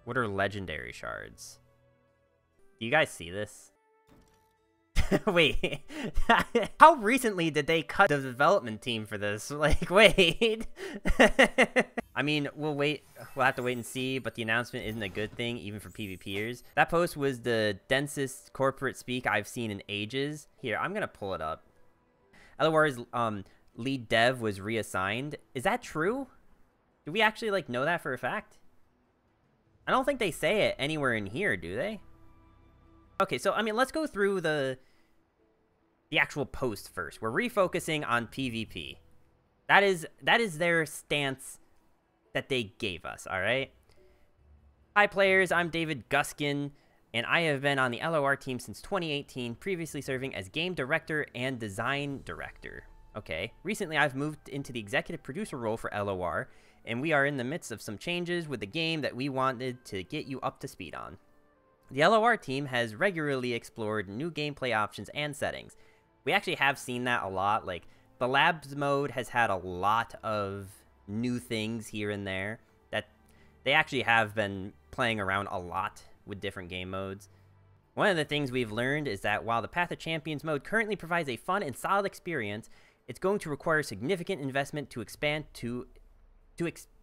What are legendary shards? Do you guys see this? Wait, how recently did they cut the development team for this? Like, wait. I mean, we'll have to wait and see, but the announcement isn't a good thing, even for PvPers. That post was the densest corporate speak I've seen in ages. Here, I'm gonna pull it up. LOR's lead dev was reassigned. Is that true? Do we actually, like, know that for a fact? I don't think they say it anywhere in here, do they? Okay, so, I mean, let's go through the actual post first. We're refocusing on PvP. That is their stance that they gave us, all right? Hi, players. I'm David Guskin, and I have been on the LOR team since 2018, previously serving as game director and design director. Okay. Recently, I've moved into the executive producer role for LOR, and we are in the midst of some changes with the game that we wanted to get you up to speed on. The LOR team has regularly explored new gameplay options and settings. We actually have seen that a lot. Like, the Labs mode has had a lot of new things here and there that they actually have been playing around a lot with different game modes. One of the things we've learned is that while the Path of Champions mode currently provides a fun and solid experience, it's going to require significant investment to expand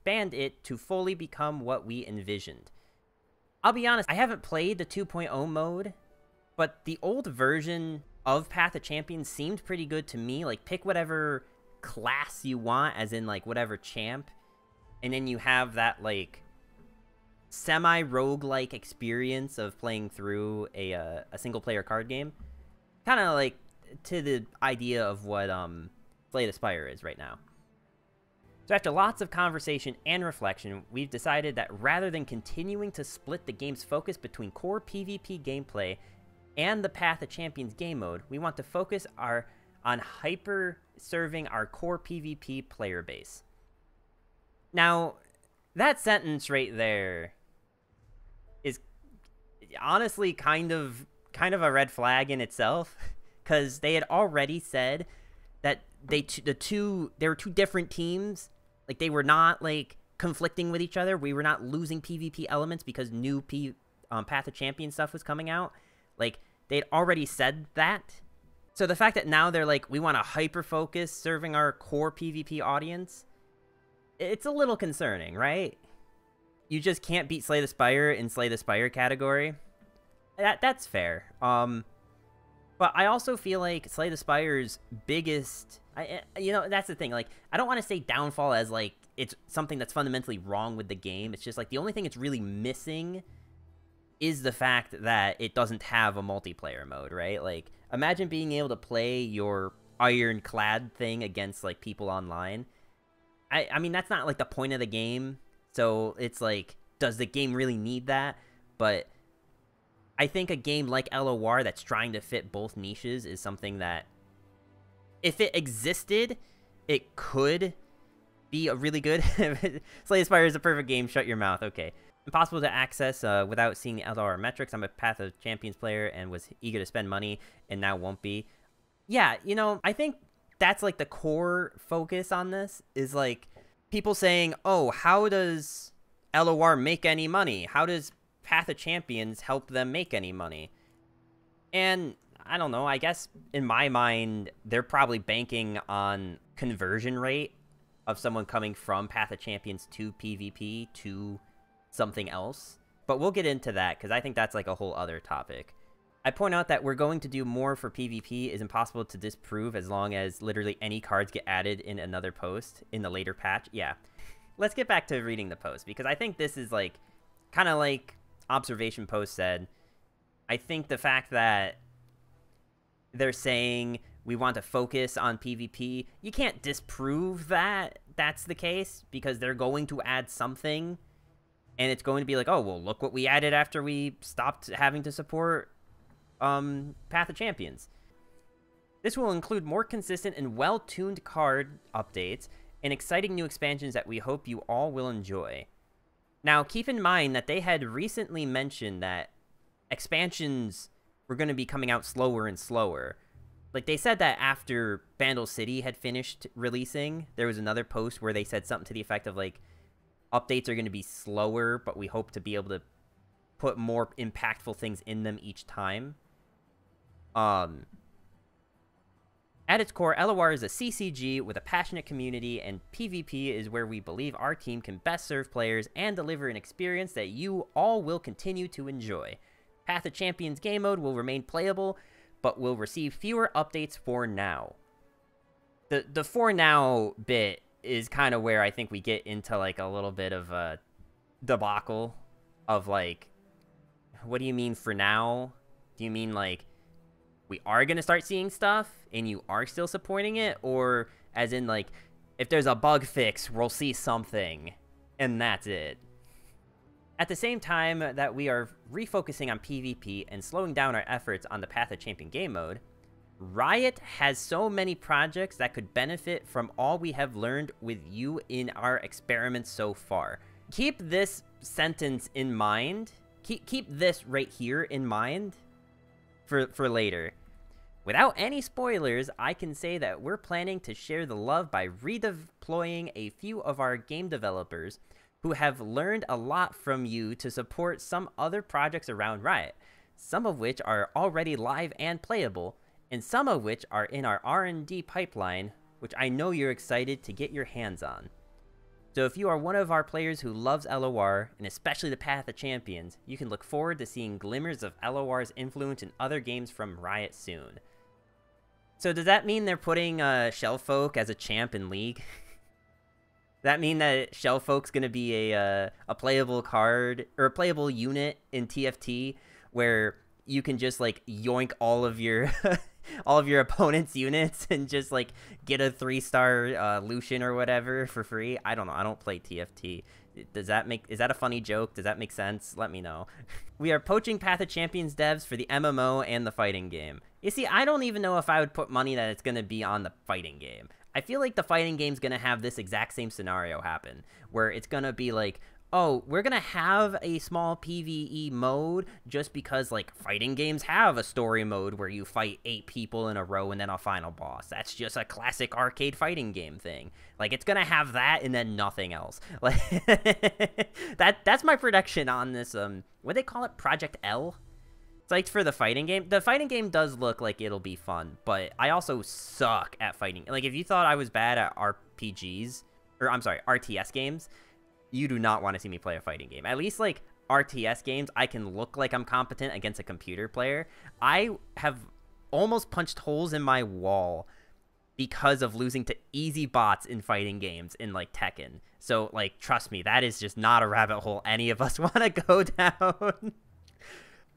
it to fully become what we envisioned. I'll be honest, I haven't played the 2.0 mode, but the old version of Path of Champions seemed pretty good to me. Like, pick whatever class you want, as in, like, whatever champ, and then you have that, like, semi-roguelike experience of playing through a single-player card game. Kind of, like, to the idea of what Slay the Spire is right now. So after lots of conversation and reflection, we've decided that rather than continuing to split the game's focus between core PvP gameplay and the Path of Champions game mode, we want to focus on hyper-serving our core PvP player base. Now, that sentence right there is honestly kind of a red flag in itself, because they had already said that there were two different teams. Like, they were not, like, conflicting with each other. We were not losing PvP elements because new Path of Champions stuff was coming out. Like, they'd already said that. So the fact that now they're like, we want to hyper-focus serving our core PvP audience, it's a little concerning, right? You just can't beat Slay the Spire in Slay the Spire category. That's fair. But I also feel like Slay the Spire's biggest... you know, that's the thing. Like, I don't want to say downfall as, like, it's something that's fundamentally wrong with the game. It's just, like, the only thing it's really missing is the fact that it doesn't have a multiplayer mode, right? Like, imagine being able to play your ironclad thing against, like, people online. I mean, that's not, like, the point of the game. So it's, like, does the game really need that? But I think a game like LOR that's trying to fit both niches is something that, if it existed, it could be a really good... Slay the Spire is a perfect game. Shut your mouth. Okay. Impossible to access without seeing the LOR metrics. I'm a Path of Champions player and was eager to spend money and now won't be. Yeah, you know, I think that's, like, the core focus on this is, like, people saying, oh, how does LOR make any money? How does Path of Champions help them make any money? And I don't know, I guess in my mind, they're probably banking on conversion rate of someone coming from Path of Champions to PvP to something else. But we'll get into that, because I think that's, like, a whole other topic. I point out that we're going to do more for PvP is impossible to disprove as long as literally any cards get added in another post in the later patch. Yeah. Let's get back to reading the post, because I think this is, like, kind of like Observation Post said. I think the fact that they're saying we want to focus on PvP, you can't disprove that that's the case, because they're going to add something, and it's going to be like, oh, well, look what we added after we stopped having to support Path of Champions. This will include more consistent and well-tuned card updates and exciting new expansions that we hope you all will enjoy. Now, keep in mind that they had recently mentioned that expansions were going to be coming out slower and slower. Like, they said that after Bandle City had finished releasing, there was another post where they said something to the effect of, like, Updates are going to be slower, but we hope to be able to put more impactful things in them each time. At its core, LOR is a CCG with a passionate community, and PvP is where we believe our team can best serve players and deliver an experience that you all will continue to enjoy. Path of Champions game mode will remain playable, but will receive fewer updates for now. The for now bit is kind of where I think we get into like a little bit of a debacle of like, what do you mean for now? Do you mean like we are going to start seeing stuff and you are still supporting it? Or as in like, if there's a bug fix, we'll see something and that's it. At the same time that we are refocusing on PvP and slowing down our efforts on the Path of Champion game mode, Riot has so many projects that could benefit from all we have learned with you in our experiments so far. Keep this sentence in mind. Keep this right here in mind for later. Without any spoilers, I can say that we're planning to share the love by redeploying a few of our game developers who have learned a lot from you to support some other projects around Riot, some of which are already live and playable, and some of which are in our R&D pipeline, which I know you're excited to get your hands on. So if you are one of our players who loves LOR, and especially the Path of Champions, you can look forward to seeing glimmers of LOR's influence in other games from Riot soon. So does that mean they're putting Shellfolk as a champ in League? Does that mean that Shellfolk's going to be a playable card, or a playable unit in TFT, where you can just like yoink all of your all of your opponent's units and just like get a 3-star Lucian or whatever for free? I don't know. I don't play TFT. Is that a funny joke? Does that make sense? Let me know. We are poaching Path of Champions devs for the MMO and the fighting game. You see, I don't even know if I would put money that it's going to be on the fighting game. I feel like the fighting game's going to have this exact same scenario happen, where it's going to be like, oh, we're going to have a small PvE mode just because, like, fighting games have a story mode where you fight 8 people in a row and then a final boss. That's just a classic arcade fighting game thing. Like, it's going to have that and then nothing else. Like, that's my prediction on this, what do they call it? Project L? It's like for the fighting game. The fighting game does look like it'll be fun, but I also suck at fighting. Like, if you thought I was bad at RPGs, or I'm sorry, RTS games, you do not want to see me play a fighting game. At least, like, RTS games, I can look like I'm competent against a computer player. I have almost punched holes in my wall because of losing to easy bots in fighting games in, like, Tekken. So, like, trust me, that is just not a rabbit hole any of us want to go down.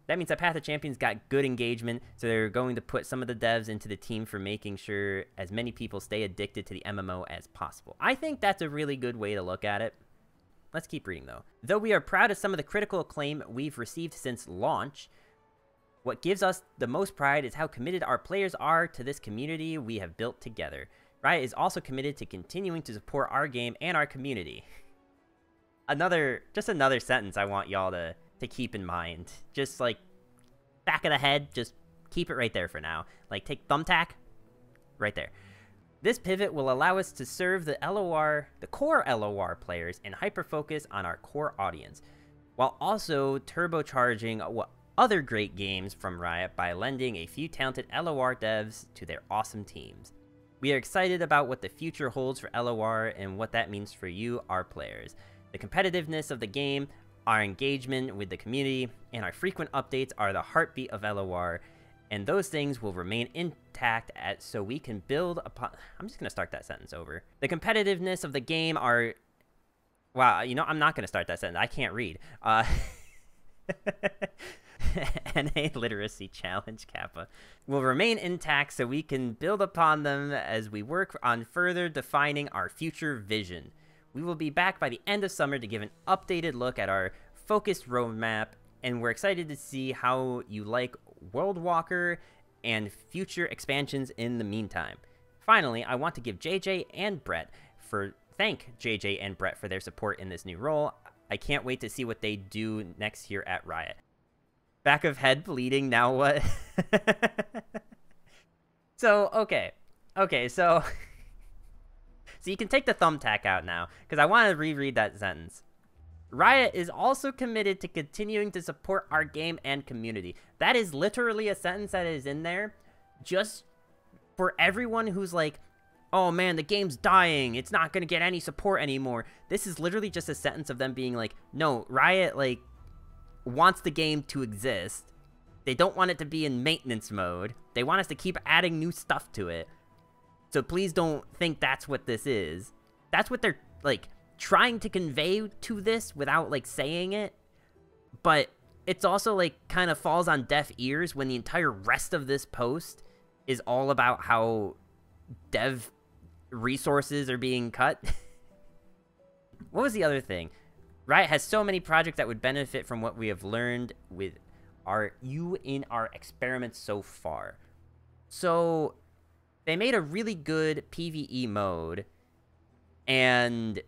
That means that Path of Champions got good engagement, so they're going to put some of the devs into the team for making sure as many people stay addicted to the MMO as possible. I think that's a really good way to look at it. Let's keep reading, though. Though we are proud of some of the critical acclaim we've received since launch, what gives us the most pride is how committed our players are to this community we have built together. Riot is also committed to continuing to support our game and our community. Just another sentence I want y'all to keep in mind. Just, like, back of the head, just keep it right there for now. Like, take thumbtack, right there. This pivot will allow us to serve the core LOR players and hyper-focus on our core audience, while also turbocharging other great games from Riot by lending a few talented LOR devs to their awesome teams. We are excited about what the future holds for LOR and what that means for you, our players. The competitiveness of the game, our engagement with the community, and our frequent updates are the heartbeat of LOR, and those things will remain intact so we can build upon... I'm just going to start that sentence over. The competitiveness of the game are... Wow, you know, I'm not going to start that sentence. I can't read. NA Literacy Challenge, Kappa. Will remain intact so we can build upon them as we work on further defining our future vision. We will be back by the end of summer to give an updated look at our focused roadmap, and we're excited to see how you like World Walker and future expansions in the meantime. Finally, I want to thank JJ and Brett for their support in this new role. I can't wait to see what they do next here at Riot. Back of head bleeding, now what? So, okay, so... So you can take the thumbtack out now, because I want to reread that sentence. Riot is also committed to continuing to support our game and community. That is literally a sentence that is in there just for everyone who's like, oh man, the game's dying, it's not going to get any support anymore. This is literally just a sentence of them being like, no, Riot, like, wants the game to exist. They don't want it to be in maintenance mode. They want us to keep adding new stuff to it. So please don't think that's what this is. That's what they're, like, trying to convey to this without, like, saying it. But it's also, like, kind of falls on deaf ears when the entire rest of this post is all about how dev resources are being cut. What was the other thing? Riot has so many projects that would benefit from what we have learned with in our experiments so far. So they made a really good PvE mode, and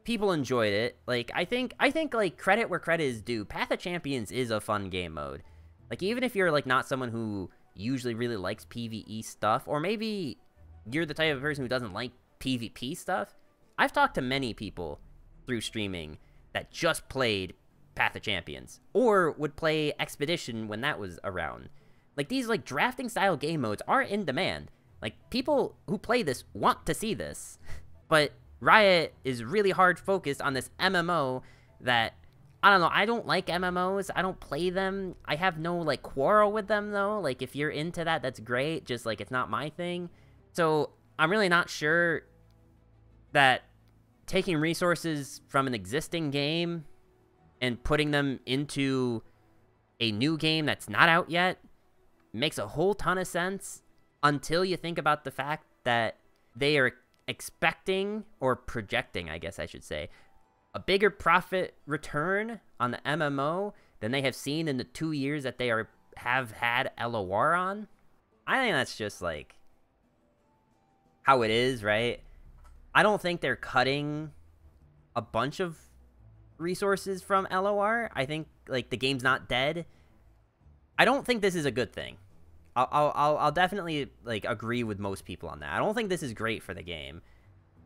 people enjoyed it. Like, I think like, credit where credit is due. Path of Champions is a fun game mode. Like, even if you're like not someone who usually really likes PvE stuff, or maybe you're the type of person who doesn't like PvP stuff, I've talked to many people through streaming that just played Path of Champions, or would play Expedition when that was around. Like, these, like, drafting style game modes are in demand. Like, people who play this want to see this. But Riot is really hard focused on this MMO that, I don't know, I don't like MMOs, I don't play them, I have no, like, quarrel with them, though. Like, if you're into that, that's great, just, like, it's not my thing. So, I'm really not sure that taking resources from an existing game and putting them into a new game that's not out yet makes a whole ton of sense until you think about the fact that they are expecting, or projecting, I guess I should say, a bigger profit return on the MMO than they have seen in the 2 years that they have had LOR on. I think that's just, like, how it is, right? I don't think they're cutting a bunch of resources from LOR. I think, like, the game's not dead. I don't think this is a good thing. I'll definitely, like, agree with most people on that. I don't think this is great for the game.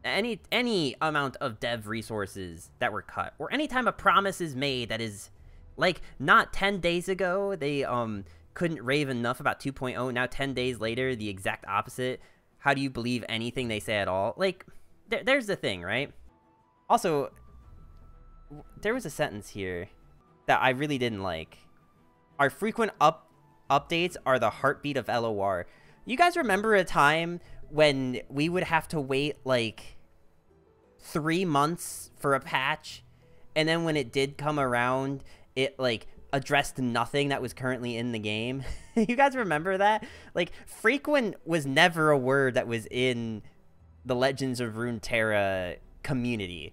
Any amount of dev resources that were cut, or any time a promise is made that is, like, not 10 days ago they couldn't rave enough about 2.0, now 10 days later the exact opposite. How do you believe anything they say at all? Like, there's the thing, right? Also, there was a sentence here that I really didn't like. Our frequent updates are the heartbeat of LOR. You guys remember a time when we would have to wait, like, 3 months for a patch, and then when it did come around, it, like, addressed nothing that was currently in the game? You guys remember that? Like, frequent was never a word that was in the Legends of Runeterra community.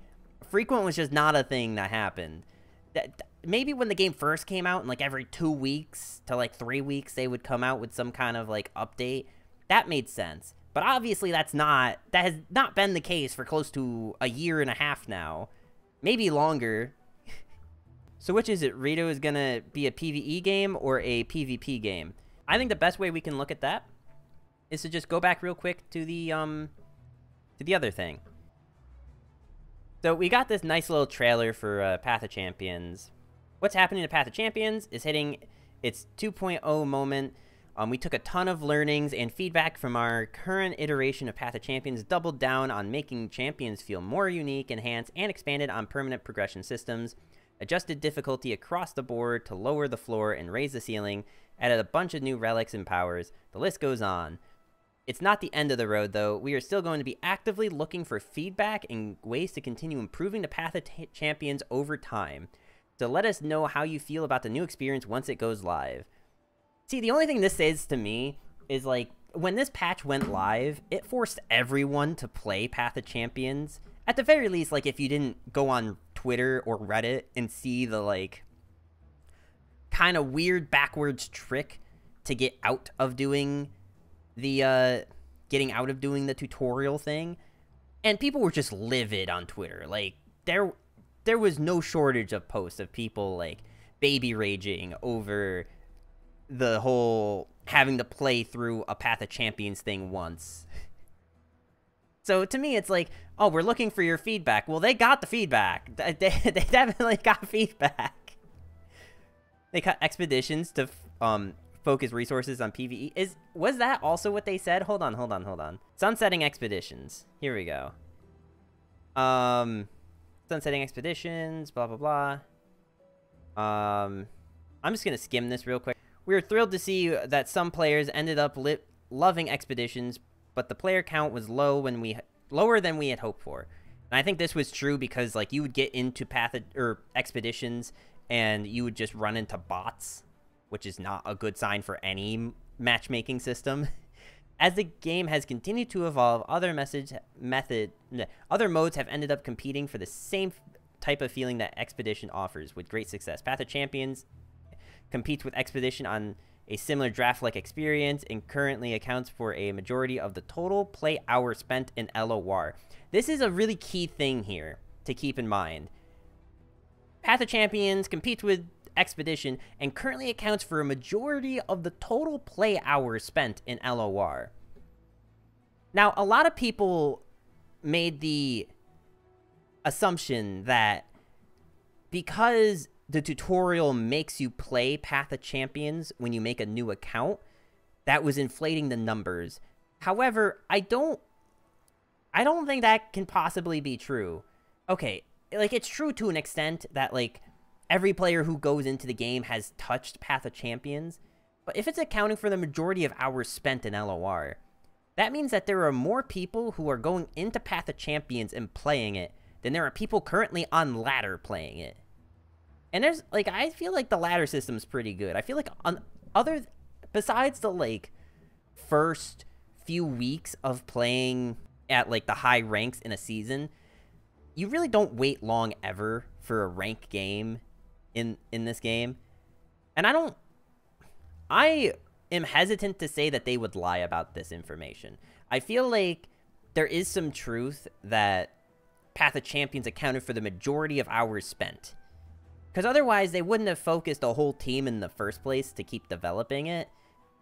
Frequent was just not a thing that happened. Maybe when the game first came out, and, like, every 2 weeks to, like, 3 weeks they would come out with some kind of, like, update, that made sense. But obviously that has not been the case for close to a year and a half now. Maybe longer. So which is it? Rito is gonna be a PvE game or a PvP game? I think the best way we can look at that is to just go back real quick to the other thing. So we got this nice little trailer for Path of Champions. What's happening to Path of Champions is hitting its 2.0 moment. We took a ton of learnings and feedback from our current iteration of Path of Champions, doubled down on making champions feel more unique, enhanced, and expanded on permanent progression systems, adjusted difficulty across the board to lower the floor and raise the ceiling, added a bunch of new relics and powers. The list goes on. It's not the end of the road, though. We are still going to be actively looking for feedback and ways to continue improving the Path of Champions over time. So let us know how you feel about the new experience once it goes live. See, the only thing this says to me is, like, when this patch went live, it forced everyone to play Path of Champions. At the very least, like, if you didn't go on Twitter or Reddit and see the, like, kind of weird backwards trick to get out of doing the, tutorial thing. And people were just livid on Twitter. Like, there was no shortage of posts of people, like, baby raging over the whole having to play through a Path of Champions thing once. So to me, it's like, oh, we're looking for your feedback. Well, they got the feedback. They definitely got feedback. They cut expeditions to focus resources on PvE. Was that also what they said? Hold on. Sunsetting expeditions. Here we go. Sunsetting expeditions, blah, blah, blah. I'm just going to skim this real quick. We were thrilled to see that some players ended up loving expeditions, but the player count was lower than we had hoped for. And I think this was true because, like, you would get into expeditions and you would just run into bots, which is not a good sign for any matchmaking system. As the game has continued to evolve, other modes have ended up competing for the same type of feeling that Expedition offers with great success. Path of Champions competes with Expedition on a similar draft-like experience and currently accounts for a majority of the total play hour spent in LOR. This is a really key thing here to keep in mind. Path of Champions competes with Expedition and currently accounts for a majority of the total play hours spent in LOR. Now, a lot of people made the assumption that because the tutorial makes you play Path of Champions when you make a new account, that was inflating the numbers. However, I don't think that can possibly be true. Okay, like, it's true to an extent that, like, every player who goes into the game has touched Path of Champions, but if it's accounting for the majority of hours spent in LOR, that means that there are more people who are going into Path of Champions and playing it than there are people currently on ladder playing it. And there's, like, I feel like the ladder system's pretty good. I feel like besides the, like, first few weeks of playing at, like, the high ranks in a season, you really don't wait long ever for a ranked game in this game. And I am hesitant to say that they would lie about this information. I feel like there is some truth that Path of Champions accounted for the majority of hours spent. Because otherwise, they wouldn't have focused a whole team in the first place to keep developing it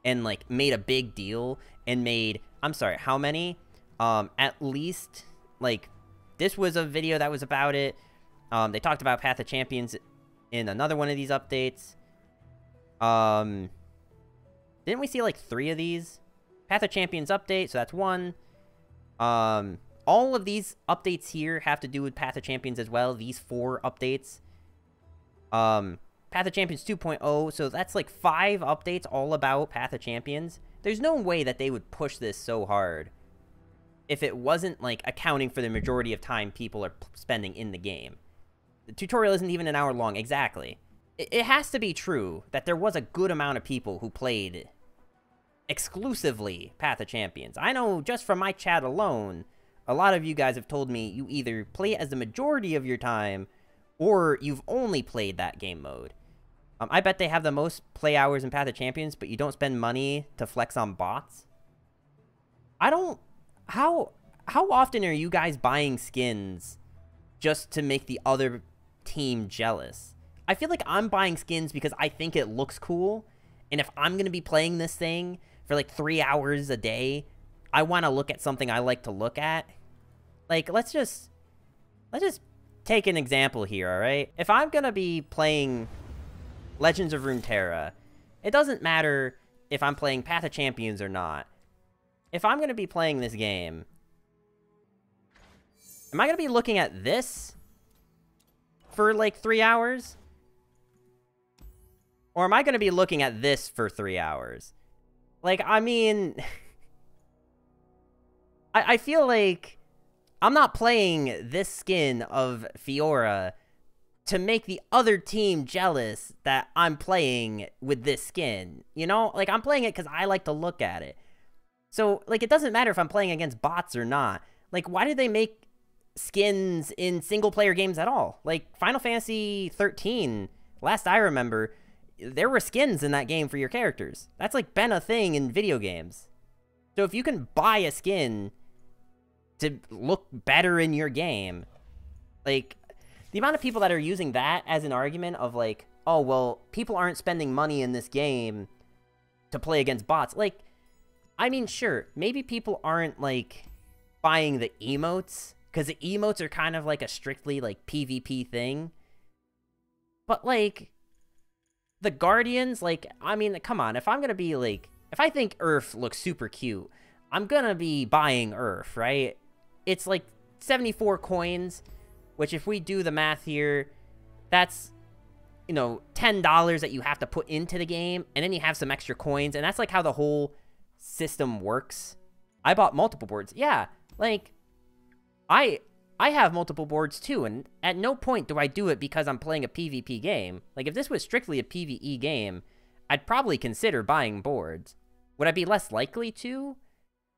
and, like, made a big deal and made, I'm sorry, how many? At least, like, this was a video that was about it. They talked about Path of Champions in another one of these updates. Didn't we see, like, 3 of these? Path of Champions update, so that's 1. All of these updates here have to do with Path of Champions as well. These 4 updates. Path of Champions 2.0, so that's like 5 updates all about Path of Champions. There's no way that they would push this so hard if it wasn't, like, accounting for the majority of time people are spending in the game. The tutorial isn't even an hour long, exactly. It has to be true that there was a good amount of people who played exclusively Path of Champions. I know just from my chat alone, a lot of you guys have told me you either play it as the majority of your time or you've only played that game mode. I bet they have the most play hours in Path of Champions, but you don't spend money to flex on bots. How often are you guys buying skins just to make the other team jealous? I feel like I'm buying skins because I think it looks cool, and if I'm going to be playing this thing for like 3 hours a day, I want to look at something I like to look at. Like, let's just take an example here, all right? If I'm going to be playing Legends of Runeterra, it doesn't matter if I'm playing Path of Champions or not. If I'm going to be playing this game, am I going to be looking at this for like 3 hours? Or am I going to be looking at this for 3 hours? Like, I mean, I feel like I'm not playing this skin of Fiora to make the other team jealous that I'm playing with this skin. You know? Like, I'm playing it because I like to look at it. So, like, it doesn't matter if I'm playing against bots or not. Like, why did they make skins in single-player games at all? Like, Final Fantasy 13, last I remember, there were skins in that game for your characters. That's, like, been a thing in video games. So if you can buy a skin to look better in your game, like, the amount of people that are using that as an argument of, like, oh, well, people aren't spending money in this game to play against bots. Like, I mean, sure, maybe people aren't, like, buying the emotes, because the emotes are kind of like a strictly like PvP thing. But like the Guardians, like, I mean, come on, if I'm gonna be like, if I think Earth looks super cute, I'm gonna be buying Earth, right? It's like 74 coins, which if we do the math here, that's, you know, $10 that you have to put into the game, and then you have some extra coins, and that's like how the whole system works. I bought multiple boards. Yeah, like, I have multiple boards too, and at no point do I do it because I'm playing a PvP game. Like, if this was strictly a PvE game, I'd probably consider buying boards. Would I be less likely to?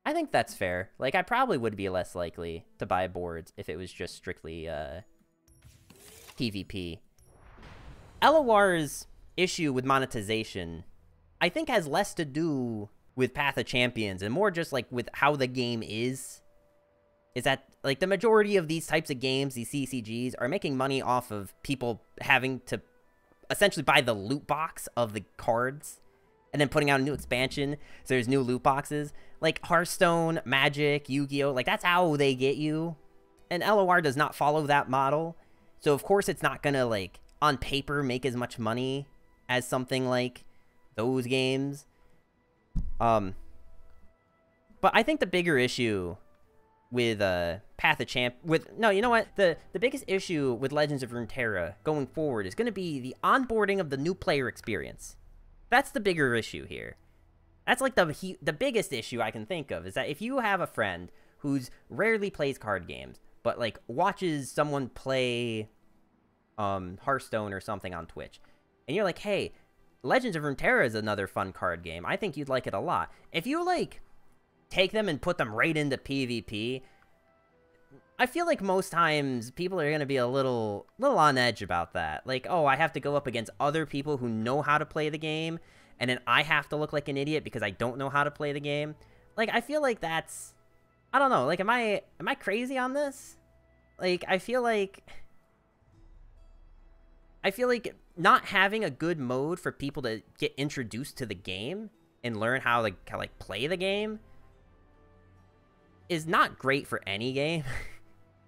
I think that's fair. Like, I probably would be less likely to buy boards if it was just strictly PvP. LOR's issue with monetization, I think, has less to do with Path of Champions and more just, like, with how the game is that, like, the majority of these types of games, these CCGs, are making money off of people having to essentially buy the loot box of the cards and then putting out a new expansion, so there's new loot boxes. Like, Hearthstone, Magic, Yu-Gi-Oh!, like, that's how they get you. And LOR does not follow that model. So, of course, it's not gonna, like, on paper, make as much money as something like those games. But I think the bigger issue with Path of Champ... No, you know what? The biggest issue with Legends of Runeterra going forward is going to be the onboarding of the new player experience. That's the bigger issue here. That's like the biggest issue I can think of, is that if you have a friend who's rarely plays card games, but like watches someone play Hearthstone or something on Twitch, and you're like, hey, Legends of Runeterra is another fun card game. I think you'd like it a lot. If you like take them and put them right into PvP, I feel like most times people are going to be a little on edge about that. Like, oh, I have to go up against other people who know how to play the game, and then I have to look like an idiot because I don't know how to play the game. Like, I feel like that's... I don't know. Like, am I crazy on this? Like, I feel like not having a good mode for people to get introduced to the game and learn how to like play the game is not great for any game.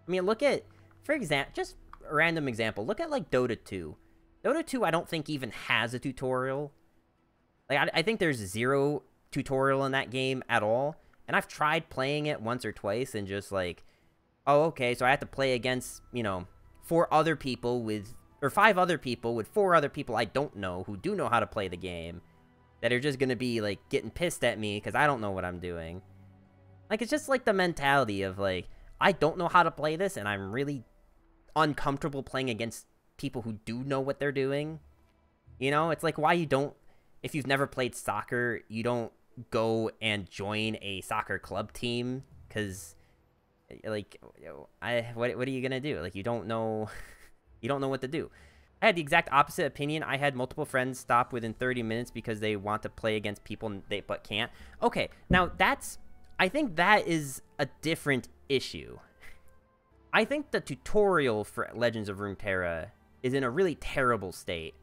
I mean, look at, for example, just a random example, look at like Dota 2. Dota 2 I don't think even has a tutorial. Like, I think there's zero tutorial in that game at all. And I've tried playing it once or twice and just like, oh, okay, so I have to play against, you know, 5 other people with 4 other people I don't know who do know how to play the game that are just going to be, like, getting pissed at me because I don't know what I'm doing. Like, it's just, like, the mentality of, like, I don't know how to play this, and I'm really uncomfortable playing against people who do know what they're doing. You know, it's like why you don't, if you've never played soccer, you don't go and join a soccer club team because, like, what are you going to do? Like, you don't know what to do. I had the exact opposite opinion. I had multiple friends stop within 30 minutes because they want to play against people but can't. Okay, now I think that is a different issue. I think the tutorial for Legends of Runeterra is in a really terrible state.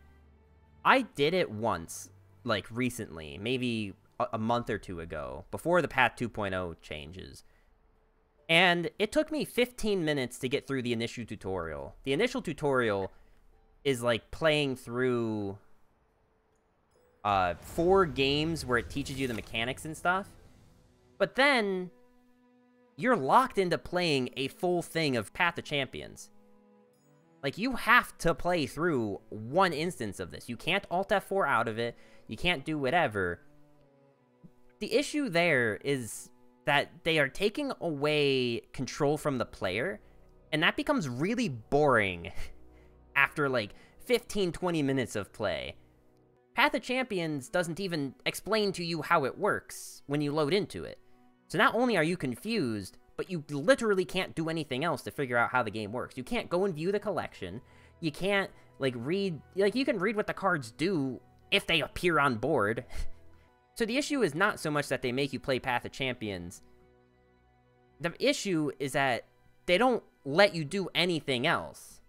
I did it once, like recently, maybe a month or 2 ago, before the Path 2.0 changes. And it took me 15 minutes to get through the initial tutorial. The initial tutorial is like playing through 4 games where it teaches you the mechanics and stuff. But then you're locked into playing a full thing of Path of Champions. Like, you have to play through one instance of this. You can't Alt F4 out of it. You can't do whatever. The issue there is that they are taking away control from the player, and that becomes really boring after, like, 15, 20 minutes of play. Path of Champions doesn't even explain to you how it works when you load into it. So not only are you confused, but you literally can't do anything else to figure out how the game works. You can't go and view the collection. You can't, like, read... Like, you can read what the cards do if they appear on board. So the issue is not so much that they make you play Path of Champions. The issue is that they don't let you do anything else.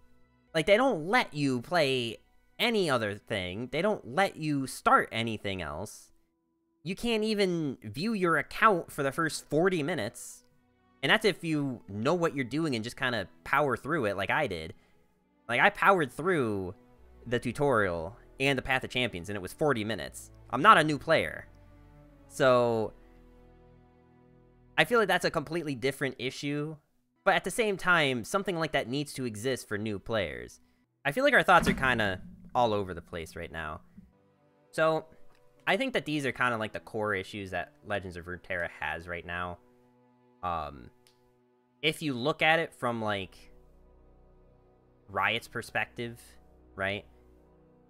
Like, they don't let you play any other thing. They don't let you start anything else. You can't even view your account for the first 40 minutes. And that's if you know what you're doing and just kind of power through it like I did. Like, I powered through the tutorial and the Path of Champions, and it was 40 minutes. I'm not a new player. So, I feel like that's a completely different issue. But at the same time, something like that needs to exist for new players. I feel like our thoughts are kind of all over the place right now. So, I think that these are kind of like the core issues that Legends of Runeterra has right now. If you look at it from, like, Riot's perspective, right?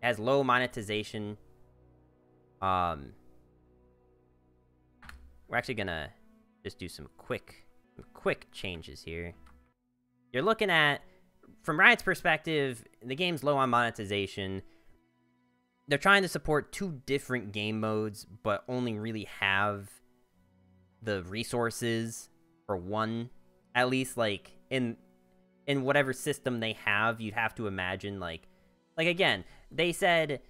It has low monetization. We're actually gonna just do some quick changes here. You're looking at, from Riot's perspective, the game's low on monetization. They're trying to support 2 different game modes, but only really have the resources for one. At least, like, in whatever system they have, you'd have to imagine, like again, they said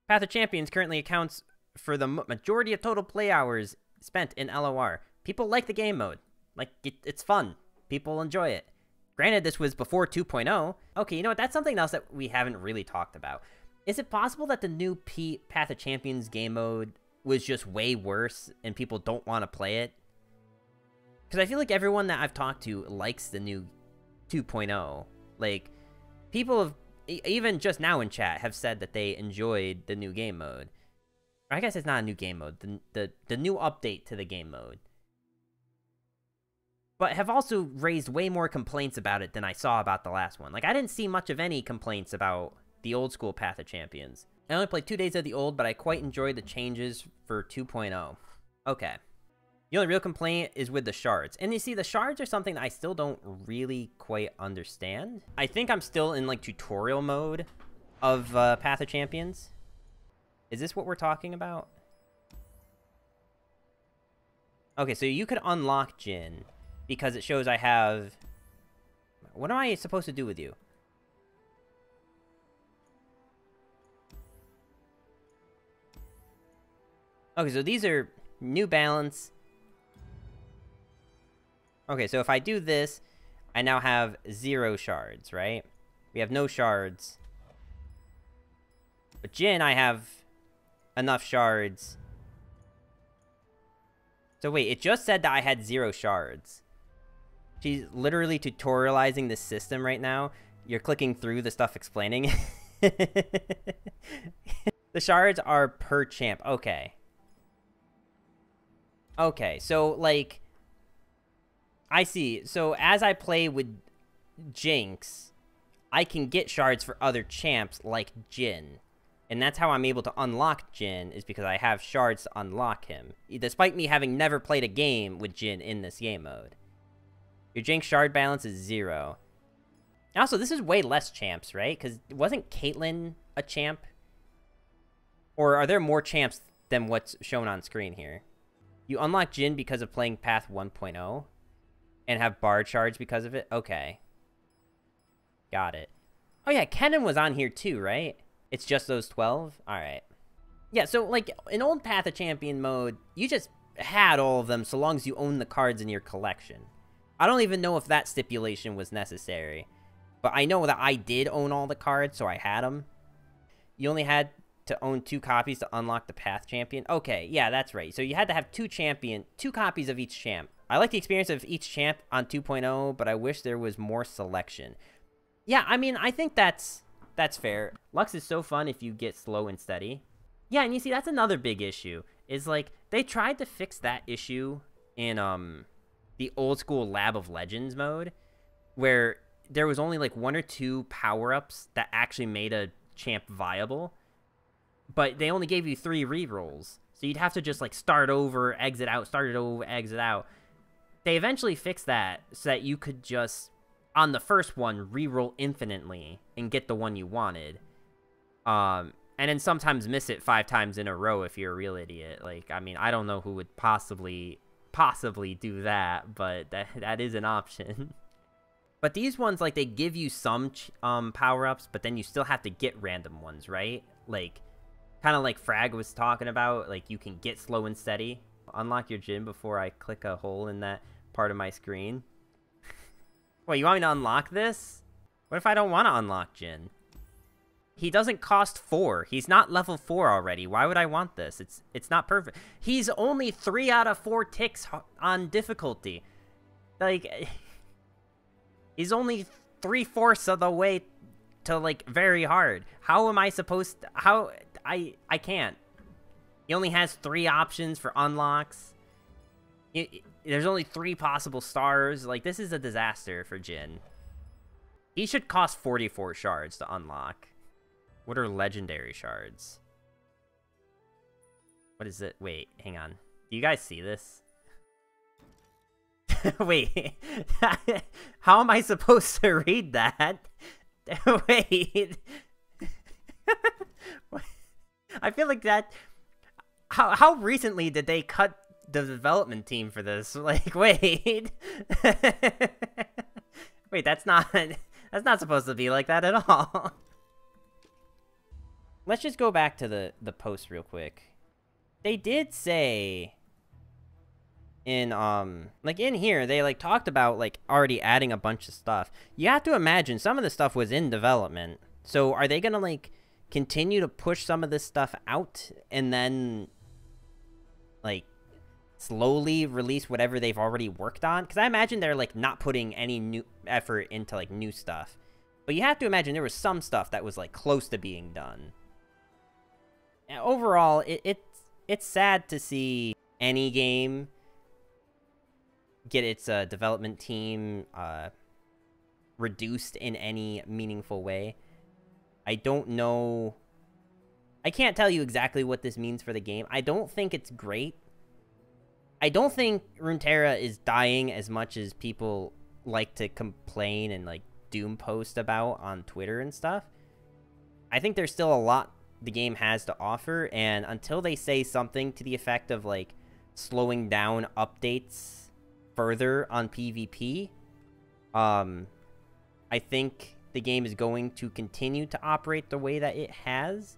Path of Champions currently accounts for the majority of total play hours spent in LOR. People like the game mode. Like, it's fun. People enjoy it. Granted, this was before 2.0. Okay, you know what? That's something else that we haven't really talked about. Is it possible that the new Path of Champions game mode was just way worse and people don't want to play it? Because I feel like everyone that I've talked to likes the new 2.0. Like, people have, even just now in chat, have said that they enjoyed the new game mode. Or I guess it's not a new game mode. The new update to the game mode. But have also raised way more complaints about it than I saw about the last one. Like, I didn't see much of any complaints about the old school Path of Champions. I only played 2 days of the old, but I quite enjoyed the changes for 2.0. Okay. The only real complaint is with the shards. And you see, the shards are something that I still don't really quite understand. I think I'm still in, like, tutorial mode of Path of Champions. Is this what we're talking about? Okay, so you could unlock Jin because it shows I have... What am I supposed to do with you? Okay, so these are New Balance. Okay, so if I do this, I now have 0 shards, right? We have no shards. But Jin, I have enough shards. So wait, it just said that I had 0 shards. She's literally tutorializing this system right now. You're clicking through the stuff explaining. The shards are per champ. Okay. Okay, so, like... I see. So, as I play with Jinx, I can get shards for other champs like Jin. And that's how I'm able to unlock Jin, is because I have shards to unlock him. Despite me having never played a game with Jin in this game mode. Your Jinx shard balance is 0. Also, this is way less champs, right? Because wasn't Caitlyn a champ? Or are there more champs than what's shown on screen here? You unlock Jin because of playing Path 1.0? And have Bard shards because of it? Okay. Got it. Oh yeah, Kennen was on here too, right? It's just those 12? Alright. Yeah, so, like, in old Path of Champion mode, you just had all of them so long as you own the cards in your collection. I don't even know if that stipulation was necessary. But I know that I did own all the cards, so I had them. You only had to own 2 copies to unlock the Path Champion? Okay, yeah, that's right. So you had to have 2 copies of each champ. I like the experience of each champ on 2.0, but I wish there was more selection. Yeah, I mean, I think that's fair. Lux is so fun if you get slow and steady. Yeah, and you see, that's another big issue. Is, like, they tried to fix that issue in the old school Lab of Legends mode, where there was only, like, 1 or 2 power-ups that actually made a champ viable, but they only gave you 3 rerolls. So you'd have to just, like, start over, exit out, start it over, exit out. They eventually fixed that so that you could just, on the first one, reroll infinitely and get the one you wanted. And then sometimes miss it 5 times in a row if you're a real idiot. Like, I mean, I don't know who would possibly do that, but that is an option. But these ones, like, they give you some power-ups, but then you still have to get random ones, right? Like, kind of like Frag was talking about, like, you can get slow and steady. Unlock your Jin before I click a hole in that part of my screen. Wait, you want me to unlock this? What if I don't want to unlock Jhin? He doesn't cost 4. He's not level 4 already. Why would I want this? It's not perfect. He's only 3 out of 4 ticks on difficulty. Like, he's only 3/4 of the way to, like, very hard. How am I supposed to... How... I can't. He only has 3 options for unlocks. There's only 3 possible stars. Like, this is a disaster for Jhin. He should cost 44 shards to unlock. What are legendary shards? What is it? Wait, hang on. Do you guys see this? Wait. How am I supposed to read that? Wait. I feel like that... How recently did they cut the development team for this? Like, wait. Wait, that's not supposed to be like that at all. Let's just go back to the post real quick. They did say in like in here, they like talked about like already adding a bunch of stuff. You have to imagine some of the stuff was in development. So are they gonna like continue to push some of this stuff out and then like slowly release whatever they've already worked on? Because I imagine they're like not putting any new effort into like new stuff. But you have to imagine there was some stuff that was like close to being done. And overall, it's sad to see any game get its development team reduced in any meaningful way. I don't know. I can't tell you exactly what this means for the game. I don't think it's great. I don't think Runeterra is dying as much as people like to complain and like doom post about on Twitter and stuff. I think there's still a lot the game has to offer, and until they say something to the effect of like slowing down updates further on PvP, I think the game is going to continue to operate the way that it has,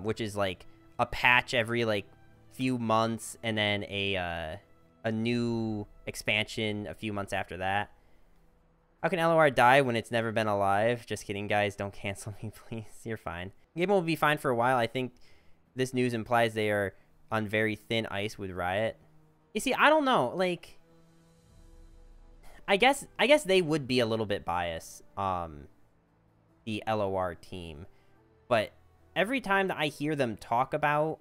which is like a patch every like few months and then a new expansion a few months after that. How can LOR die when it's never been alive? Just kidding, guys. Don't cancel me, please. You're fine. The game will be fine for a while. I think this news implies they are on very thin ice with Riot. You see, I don't know. Like, I guess they would be a little bit biased, the LOR team. But every time that I hear them talk about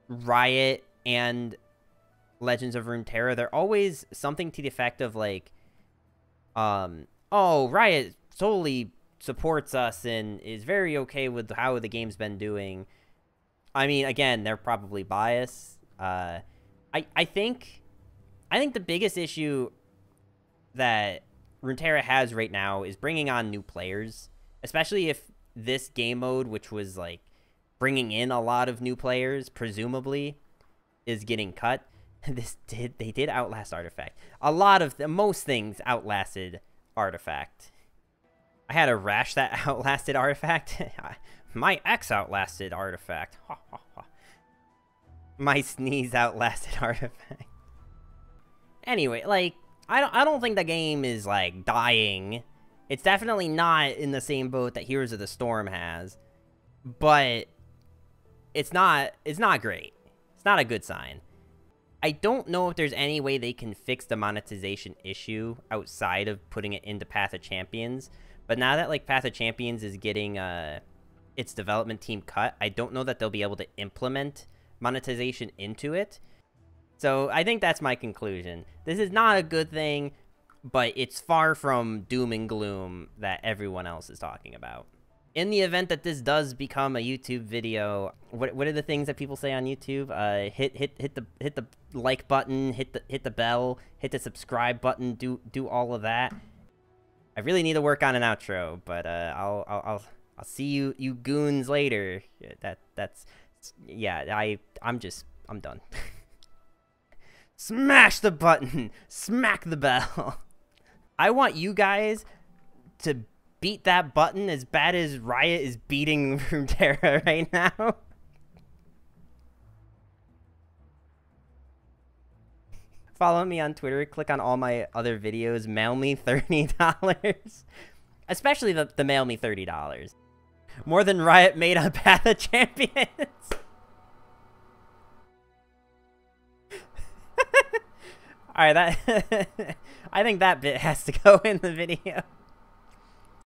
Riot and Legends of Runeterra, they're always something to the effect of like, oh, Riot solely supports us and is very okay with how the game's been doing. I mean, again, they're probably biased. I think the biggest issue that Runeterra has right now is bringing on new players, especially if this game mode, which was like bringing in a lot of new players, presumably, is getting cut. They did outlast Artifact. Most things outlasted Artifact. I had a rash that outlasted Artifact. My ex outlasted Artifact. My sneeze outlasted Artifact. Anyway, like, I don't think the game is like dying. It's definitely not in the same boat that Heroes of the Storm has, but it's not great. It's not a good sign. I don't know if there's any way they can fix the monetization issue outside of putting it into Path of Champions. But now that like Path of Champions is getting its development team cut, I don't know that they'll be able to implement monetization into it. So I think that's my conclusion. This is not a good thing, but it's far from doom and gloom that everyone else is talking about. In the event that this does become a YouTube video, what are the things that people say on YouTube? Hit the like button, hit the bell, hit the subscribe button, do all of that. I really need to work on an outro, but I'll see you goons later. I'm done. Smash the button, smack the bell. I want you guys to beat that button as bad as Riot is beating Runeterra right now. follow me on Twitter, click on all my other videos, mail me $30. Especially the mail me $30. More than Riot made on Path of Champions. Alright, that... I think that bit has to go in the video.